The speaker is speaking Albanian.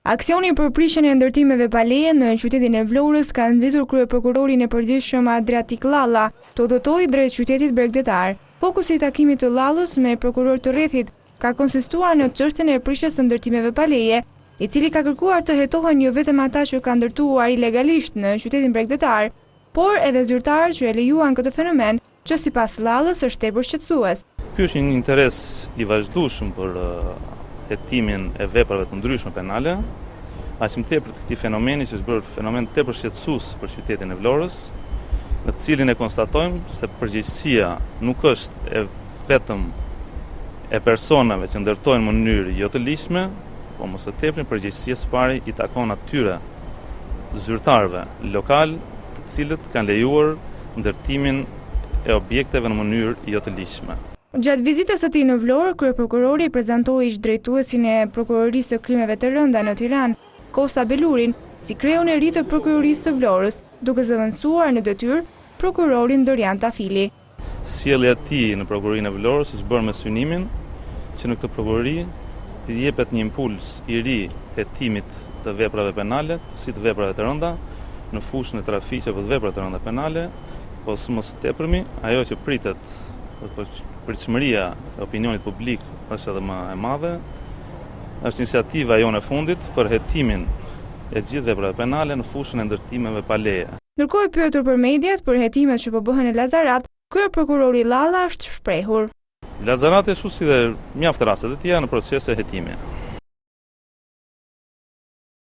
Aksioni për prishjen e ndërtimeve pa leje në qytetin e Vlorës ka nxitur kryeprokurorin e përgjithshëm Adriatik Llalla të udhëtojë drejt qytetit bregdetar. Fokusi i takimit të Llallës me prokuror të rrethit ka konsistuar në çështjen e prishjes së ndërtimeve pa leje, i cili ka kërkuar të hetohen jo vetëm ata që kanë ndërtuar ilegalisht në qytetin bregdetar, por edhe zyrtarët që e lejuan këtë fenomen, që sipas Llallës është tepër shqetësues. Ky është një interes i vazhdueshëm për hetimin e veprave të ndryshme penale, aq më tepër këtij fenomeni që është bërë fenomen tepër shqetësues për qytetin e Vlorës, në të cilin e konstatojmë se përgjegjësia nuk është vetëm e personave që ndërtojnë në mënyrë jo të ligjshme, por më së tepër përgjegjësia së pari i takon atyre zyrtarëve lokal, të cilët kanë lejuar ndërtimin e objekteve në mënyrë jo të ligjshme. Gjatë vizitës së tij në Vlorë, kryeprokurori i prezantoi ish drejtuesin e prokurorisë së krimeve të rënda në Tiranë, Kosta Belurin, si kreun e ri të prokurorisë së Vlorës, duke zëvendësuar në detyrë prokurorin Dorian Tafili. Sjellja e tij në prokurorinë e Vlorës është bërë me synimin që në këtë prokurori të jepet një impuls i ri hetimit të veprave penale, si të veprave të rënda, në fushën e trafikut apo të veprave të rënda penale, po së mos tepërmi, ajo që pritet pritshmëria e opinionit publik është edhe më e madhe, është iniciativa jonë e fundit për hetimin e gjithë veprave penale në fushën e ndërtimeve pa leje. Ndërkohë i pyetur për mediat për hetimet që po bëhen në Lazarat, kryeprokurori Llalla është shprehur. Lazarat është si dhe mjaft raste të tjera në proces e hetimi.